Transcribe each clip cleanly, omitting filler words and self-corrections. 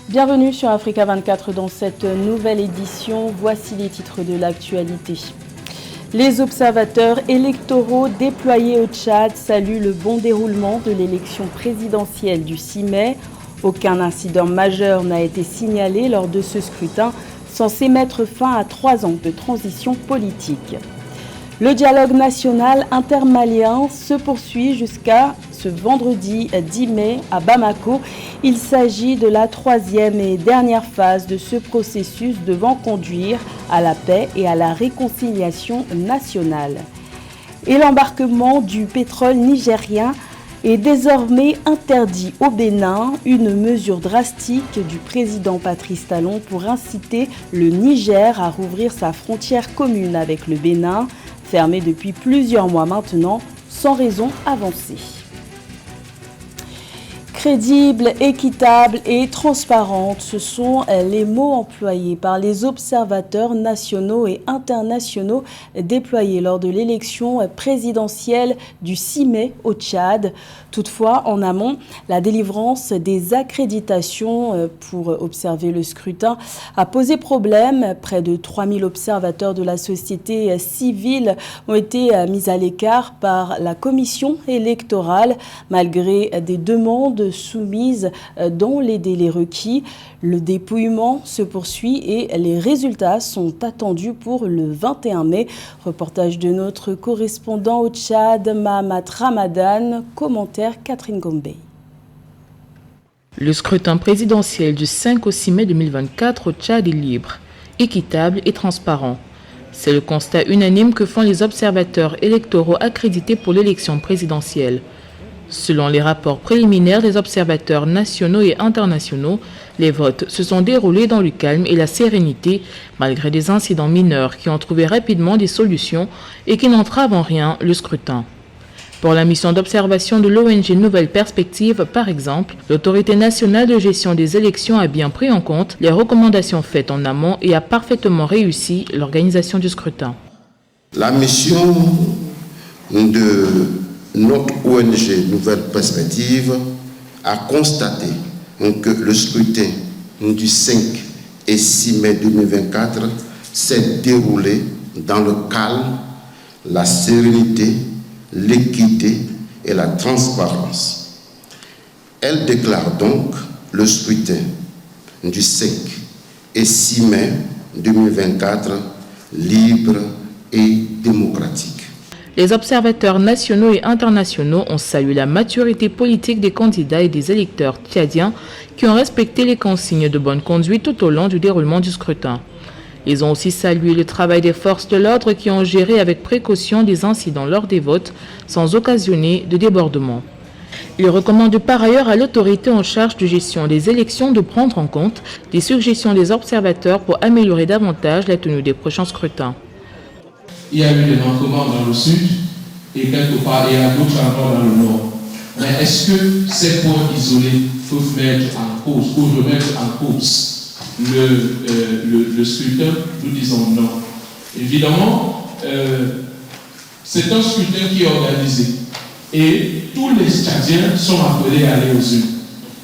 Bienvenue sur Africa 24 dans cette nouvelle édition. Voici les titres de l'actualité. Les observateurs électoraux déployés au Tchad saluent le bon déroulement de l'élection présidentielle du 6 mai. Aucun incident majeur n'a été signalé lors de ce scrutin, censé mettre fin à 3 ans de transition politique. Le dialogue national intermalien se poursuit jusqu'à ce vendredi 10 mai à Bamako. Il s'agit de la 3e et dernière phase de ce processus devant conduire à la paix et à la réconciliation nationale. Et l'embarquement du pétrole nigérien est désormais interdit au Bénin, une mesure drastique du président Patrice Talon pour inciter le Niger à rouvrir sa frontière commune avec le Bénin, fermée depuis plusieurs mois maintenant, sans raison avancée. Crédible, équitable et transparente, ce sont les mots employés par les observateurs nationaux et internationaux déployés lors de l'élection présidentielle du 6 mai au Tchad. Toutefois, en amont, la délivrance des accréditations pour observer le scrutin a posé problème. Près de 3000 observateurs de la société civile ont été mis à l'écart par la commission électorale, malgré des demandes soumises dans les délais requis. Le dépouillement se poursuit et les résultats sont attendus pour le 21 mai. Reportage de notre correspondant au Tchad, Mahamat Ramadan. Commentaire Catherine Gombe. Le scrutin présidentiel du 5 au 6 mai 2024 au Tchad est libre, équitable et transparent. C'est le constat unanime que font les observateurs électoraux accrédités pour l'élection présidentielle. Selon les rapports préliminaires des observateurs nationaux et internationaux, les votes se sont déroulés dans le calme et la sérénité, malgré des incidents mineurs qui ont trouvé rapidement des solutions et qui n'entravent en rien le scrutin. Pour la mission d'observation de l'ONG Nouvelles Perspectives, par exemple, l'autorité nationale de gestion des élections a bien pris en compte les recommandations faites en amont et a parfaitement réussi l'organisation du scrutin. La mission de notre ONG Nouvelles Perspectives a constaté que le scrutin du 5 et 6 mai 2024 s'est déroulé dans le calme, la sérénité, l'équité et la transparence. Elle déclare donc le scrutin du 5 et 6 mai 2024 libre et démocratique. Les observateurs nationaux et internationaux ont salué la maturité politique des candidats et des électeurs tchadiens qui ont respecté les consignes de bonne conduite tout au long du déroulement du scrutin. Ils ont aussi salué le travail des forces de l'ordre qui ont géré avec précaution des incidents lors des votes sans occasionner de débordement. Ils recommandent par ailleurs à l'autorité en charge de gestion des élections de prendre en compte les suggestions des observateurs pour améliorer davantage la tenue des prochains scrutins. Il y a eu des manquements dans le sud et quelque part il y a d'autres encore dans le nord. Mais est-ce que ces points isolés peuvent mettre en cause ou remettre en cause le scrutin? Nous disons non. Évidemment, c'est un scrutin qui est organisé et tous les Tchadiens sont appelés à aller aux urnes.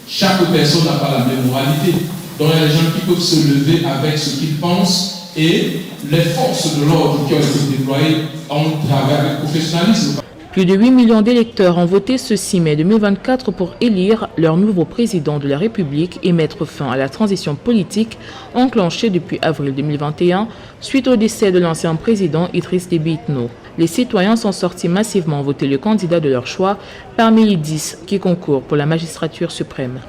Chaque personne n'a pas la même moralité. Donc il y a des gens qui peuvent se lever avec ce qu'ils pensent. Et les forces de l'ordre qui ont été déployées ont travaillé avec professionnalisme. Plus de 8 millions d'électeurs ont voté ce 6 mai 2024 pour élire leur nouveau président de la République et mettre fin à la transition politique enclenchée depuis avril 2021 suite au décès de l'ancien président Idriss Déby Itno. Les citoyens sont sortis massivement voter le candidat de leur choix parmi les 10 qui concourent pour la magistrature suprême.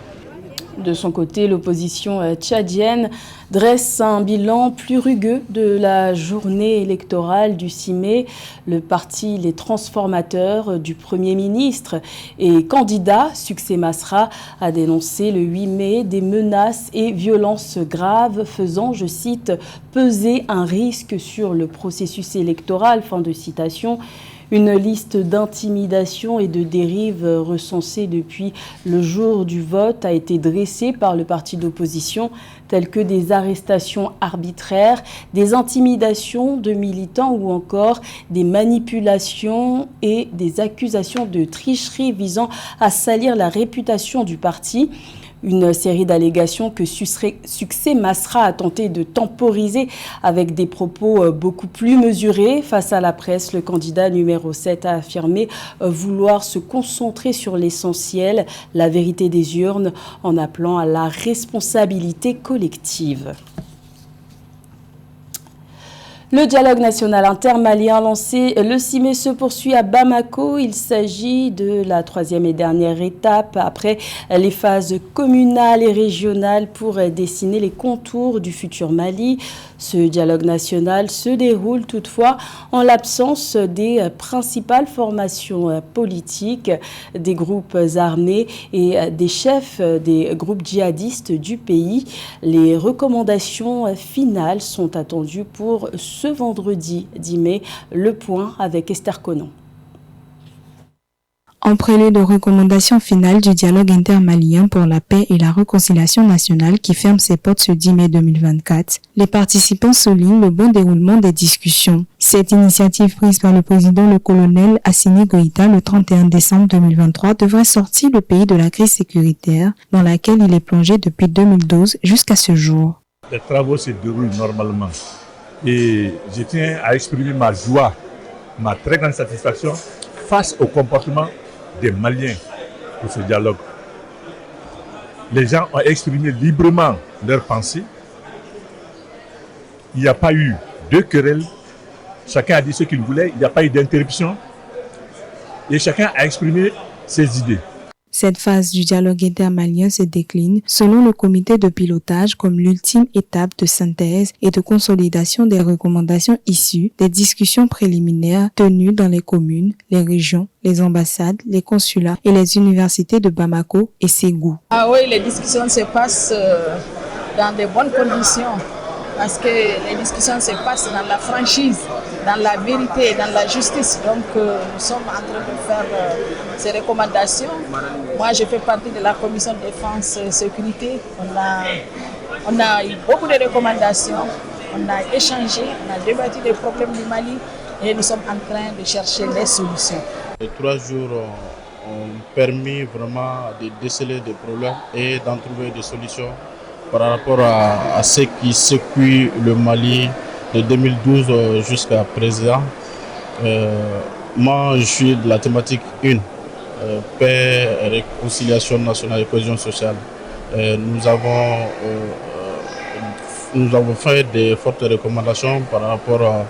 De son côté, l'opposition tchadienne dresse un bilan plus rugueux de la journée électorale du 6 mai. Le parti Les Transformateurs du Premier ministre et candidat Succès Masra a dénoncé le 8 mai des menaces et violences graves faisant, je cite, peser un risque sur le processus électoral. Fin de citation. Une liste d'intimidations et de dérives recensées depuis le jour du vote a été dressée par le parti d'opposition, telles que des arrestations arbitraires, des intimidations de militants ou encore des manipulations et des accusations de tricherie visant à salir la réputation du parti. Une série d'allégations que Succès Masra a tenté de temporiser avec des propos beaucoup plus mesurés. Face à la presse, le candidat numéro 7 a affirmé vouloir se concentrer sur l'essentiel, la vérité des urnes, en appelant à la responsabilité collective. Le dialogue national intermalien lancé le 6 mai se poursuit à Bamako. Il s'agit de la troisième et dernière étape après les phases communales et régionales pour dessiner les contours du futur Mali. Ce dialogue national se déroule toutefois en l'absence des principales formations politiques, des groupes armés et des chefs des groupes djihadistes du pays. Les recommandations finales sont attendues pour ce vendredi 10 mai. Le point avec Esther Conan. En prélude aux recommandations finales du dialogue intermalien pour la paix et la réconciliation nationale qui ferme ses portes ce 10 mai 2024, les participants soulignent le bon déroulement des discussions. Cette initiative prise par le président le colonel Assimi Goïta le 31 décembre 2023 devrait sortir le pays de la crise sécuritaire dans laquelle il est plongé depuis 2012 jusqu'à ce jour. Les travaux se déroulent normalement et je tiens à exprimer ma joie, ma très grande satisfaction face au comportement des Maliens pour ce dialogue. Les gens ont exprimé librement leurs pensées. Il n'y a pas eu de querelle. Chacun a dit ce qu'il voulait. Il n'y a pas eu d'interruption. Et chacun a exprimé ses idées. Cette phase du dialogue intermalien se décline, selon le comité de pilotage, comme l'ultime étape de synthèse et de consolidation des recommandations issues des discussions préliminaires tenues dans les communes, les régions, les ambassades, les consulats et les universités de Bamako et Ségou. Ah oui, les discussions se passent dans de bonnes conditions parce que les discussions se passent dans la franchise, dans la vérité, dans la justice. Donc nous sommes en train de faire ces recommandations. Moi, je fais partie de la commission de défense et sécurité. On a eu beaucoup de recommandations, on a échangé, on a débattu des problèmes du Mali et nous sommes en train de chercher les solutions. Les 3 jours ont permis vraiment de déceler des problèmes et d'en trouver des solutions par rapport à ce qui secoue le Mali de 2012 jusqu'à présent. Moi, je suis de la thématique 1, paix, réconciliation nationale et cohésion sociale. Nous avons fait des fortes recommandations par rapport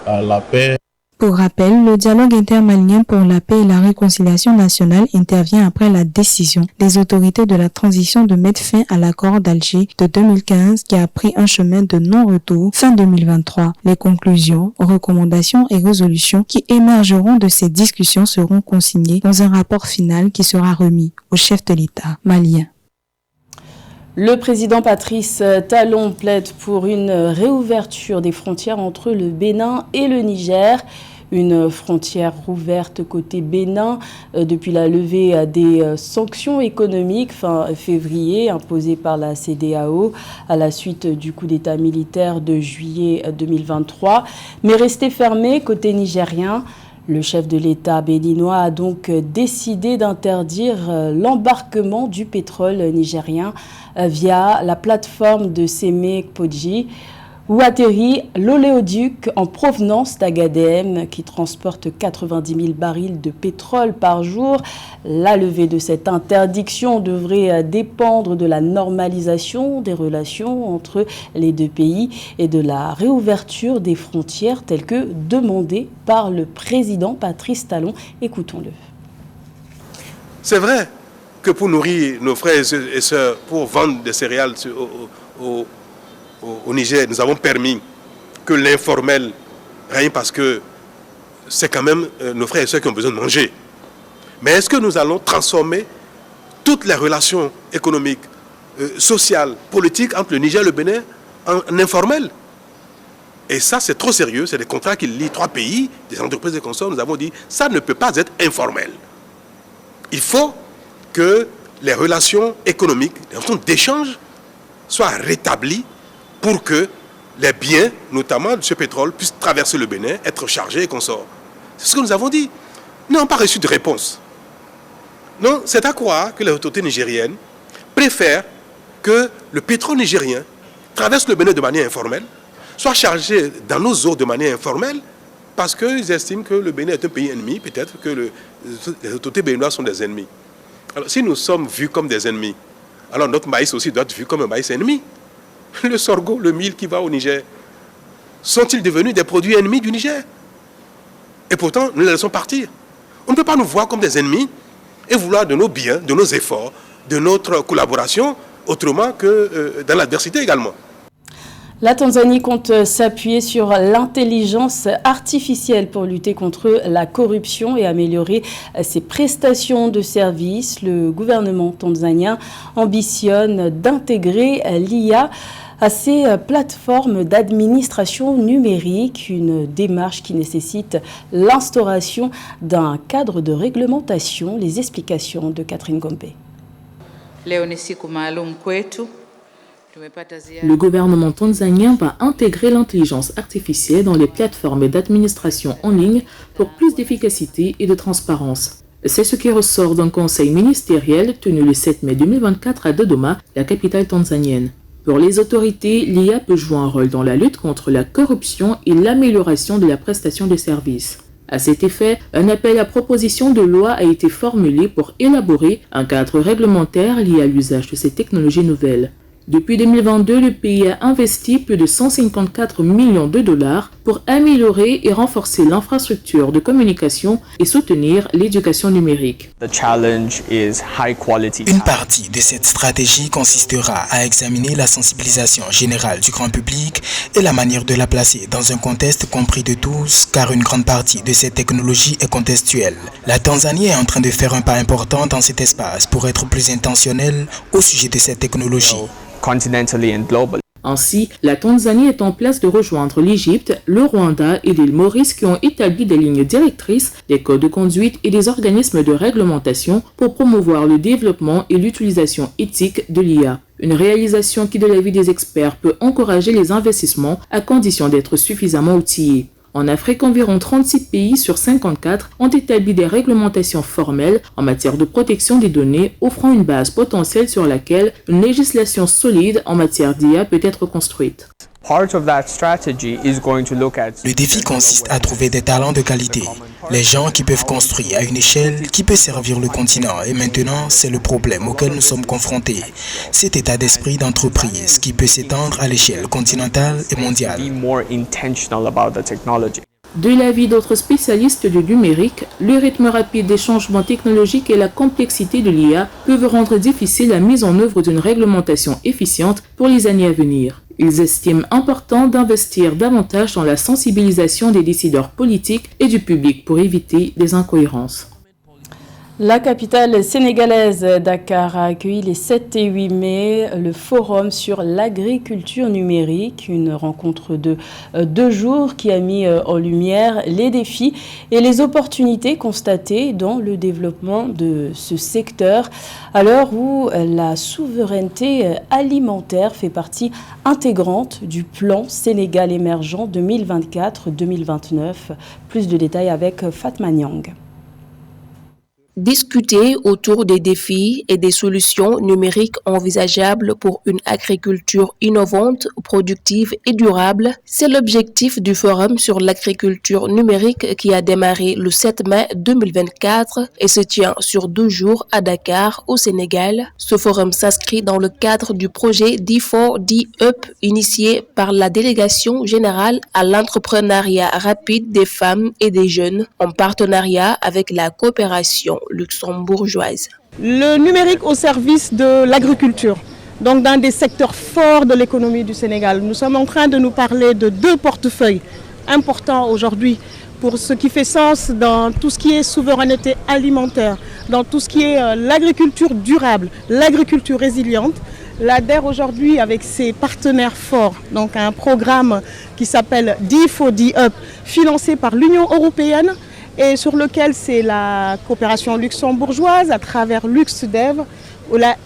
à la paix. Pour rappel, le dialogue intermalien pour la paix et la réconciliation nationale intervient après la décision des autorités de la transition de mettre fin à l'accord d'Alger de 2015 qui a pris un chemin de non-retour fin 2023. Les conclusions, recommandations et résolutions qui émergeront de ces discussions seront consignées dans un rapport final qui sera remis au chef de l'État malien. Le président Patrice Talon plaide pour une réouverture des frontières entre le Bénin et le Niger. Une frontière rouverte côté Bénin depuis la levée des sanctions économiques fin février imposées par la CEDEAO à la suite du coup d'État militaire de juillet 2023, mais restée fermée côté nigérien. Le chef de l'État béninois a donc décidé d'interdire l'embarquement du pétrole nigérien via la plateforme de Sémé-Podji, où atterrit l'oléoduc en provenance d'Agadem qui transporte 90 000 barils de pétrole par jour. La levée de cette interdiction devrait dépendre de la normalisation des relations entre les deux pays et de la réouverture des frontières telles que demandée par le président Patrice Talon. Écoutons-le. C'est vrai que pour nourrir nos frères et sœurs, pour vendre des céréales au Niger, nous avons permis que l'informel règne parce que c'est quand même nos frères et sœurs qui ont besoin de manger. Mais est-ce que nous allons transformer toutes les relations économiques, sociales, politiques entre le Niger et le Bénin en informel? Et ça, c'est trop sérieux. C'est des contrats qui lient 3 pays, des entreprises et consorts. Nous avons dit ça ne peut pas être informel. Il faut que les relations économiques, les relations d'échange soient rétablies pour que les biens, notamment ce pétrole, puissent traverser le Bénin, être chargés et consorts. C'est ce que nous avons dit. Nous n'avons pas reçu de réponse. Non, c'est à croire que les autorités nigériennes préfèrent que le pétrole nigérien traverse le Bénin de manière informelle, soit chargé dans nos eaux de manière informelle, parce qu'ils estiment que le Bénin est un pays ennemi, peut-être que les autorités béninoises sont des ennemis. Alors, si nous sommes vus comme des ennemis, alors notre maïs aussi doit être vu comme un maïs ennemi. Le sorgho, le mil qui va au Niger, sont-ils devenus des produits ennemis du Niger? Et pourtant, nous les laissons partir. On ne peut pas nous voir comme des ennemis et vouloir de nos biens, de nos efforts, de notre collaboration, autrement que dans l'adversité également. La Tanzanie compte s'appuyer sur l'intelligence artificielle pour lutter contre la corruption et améliorer ses prestations de services. Le gouvernement tanzanien ambitionne d'intégrer l'IA à ses plateformes d'administration numérique, une démarche qui nécessite l'instauration d'un cadre de réglementation. Les explications de Catherine Gombe. Le gouvernement tanzanien va intégrer l'intelligence artificielle dans les plateformes d'administration en ligne pour plus d'efficacité et de transparence. C'est ce qui ressort d'un conseil ministériel tenu le 7 mai 2024 à Dodoma, la capitale tanzanienne. Pour les autorités, l'IA peut jouer un rôle dans la lutte contre la corruption et l'amélioration de la prestation de services. À cet effet, un appel à proposition de loi a été formulé pour élaborer un cadre réglementaire lié à l'usage de ces technologies nouvelles. Depuis 2022, le pays a investi plus de 154 millions de dollars pour améliorer et renforcer l'infrastructure de communication et soutenir l'éducation numérique. Une partie de cette stratégie consistera à examiner la sensibilisation générale du grand public et la manière de la placer dans un contexte compris de tous, car une grande partie de cette technologie est contextuelle. La Tanzanie est en train de faire un pas important dans cet espace pour être plus intentionnelle au sujet de cette technologie. Ainsi, la Tanzanie est en place de rejoindre l'Égypte, le Rwanda et l'île Maurice qui ont établi des lignes directrices, des codes de conduite et des organismes de réglementation pour promouvoir le développement et l'utilisation éthique de l'IA. Une réalisation qui, de l'avis des experts, peut encourager les investissements à condition d'être suffisamment outillés. En Afrique, environ 36 pays sur 54 ont établi des réglementations formelles en matière de protection des données, offrant une base potentielle sur laquelle une législation solide en matière d'IA peut être construite. Le défi consiste à trouver des talents de qualité, les gens qui peuvent construire à une échelle qui peut servir le continent. Et maintenant, c'est le problème auquel nous sommes confrontés. Cet état d'esprit d'entreprise qui peut s'étendre à l'échelle continentale et mondiale. De l'avis d'autres spécialistes du numérique, le rythme rapide des changements technologiques et la complexité de l'IA peuvent rendre difficile la mise en œuvre d'une réglementation efficiente pour les années à venir. Ils estiment important d'investir davantage dans la sensibilisation des décideurs politiques et du public pour éviter des incohérences. La capitale sénégalaise, Dakar, a accueilli les 7 et 8 mai le forum sur l'agriculture numérique, une rencontre de 2 jours qui a mis en lumière les défis et les opportunités constatées dans le développement de ce secteur, à l'heure où la souveraineté alimentaire fait partie intégrante du plan Sénégal émergent 2024-2029. Plus de détails avec Fatma Nyang. Discuter autour des défis et des solutions numériques envisageables pour une agriculture innovante, productive et durable, c'est l'objectif du Forum sur l'agriculture numérique qui a démarré le 7 mai 2024 et se tient sur 2 jours à Dakar, au Sénégal. Ce forum s'inscrit dans le cadre du projet D4D-Up initié par la Délégation générale à l'entrepreneuriat rapide des femmes et des jeunes en partenariat avec la coopération luxembourgeoise. Le numérique au service de l'agriculture, donc dans des secteurs forts de l'économie du Sénégal. Nous sommes en train de nous parler de 2 portefeuilles importants aujourd'hui pour ce qui fait sens dans tout ce qui est souveraineté alimentaire, dans tout ce qui est l'agriculture durable, l'agriculture résiliente. L'ADER aujourd'hui avec ses partenaires forts, donc un programme qui s'appelle D4D-Up, financé par l'Union européenne, et sur lequel c'est la coopération luxembourgeoise à travers LuxDev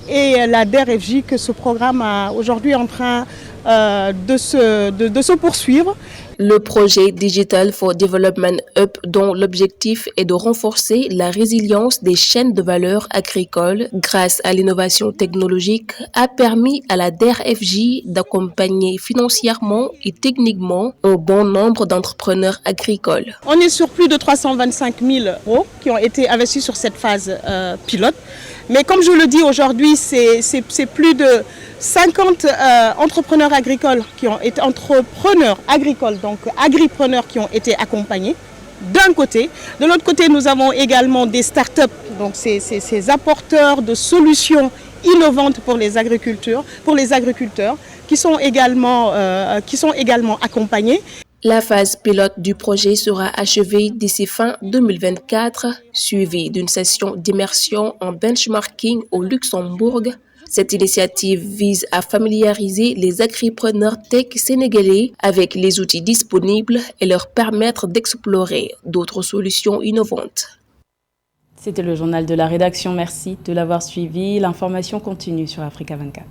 et la DRFJ que ce programme est aujourd'hui en train de se poursuivre. Le projet Digital for Development Hub, dont l'objectif est de renforcer la résilience des chaînes de valeur agricoles grâce à l'innovation technologique, a permis à la DERFJ d'accompagner financièrement et techniquement un bon nombre d'entrepreneurs agricoles. On est sur plus de 325 000 € qui ont été investis sur cette phase pilote. Mais comme je le dis aujourd'hui, c'est plus de 50 entrepreneurs agricoles qui ont été entrepreneurs agricoles, donc agripreneurs qui ont été accompagnés d'un côté. De l'autre côté, nous avons également des startups, donc ces apporteurs de solutions innovantes pour les agriculteurs qui sont également accompagnés. La phase pilote du projet sera achevée d'ici fin 2024, suivie d'une session d'immersion en benchmarking au Luxembourg. Cette initiative vise à familiariser les agripreneurs tech sénégalais avec les outils disponibles et leur permettre d'explorer d'autres solutions innovantes. C'était le journal de la rédaction. Merci de l'avoir suivi. L'information continue sur Africa 24.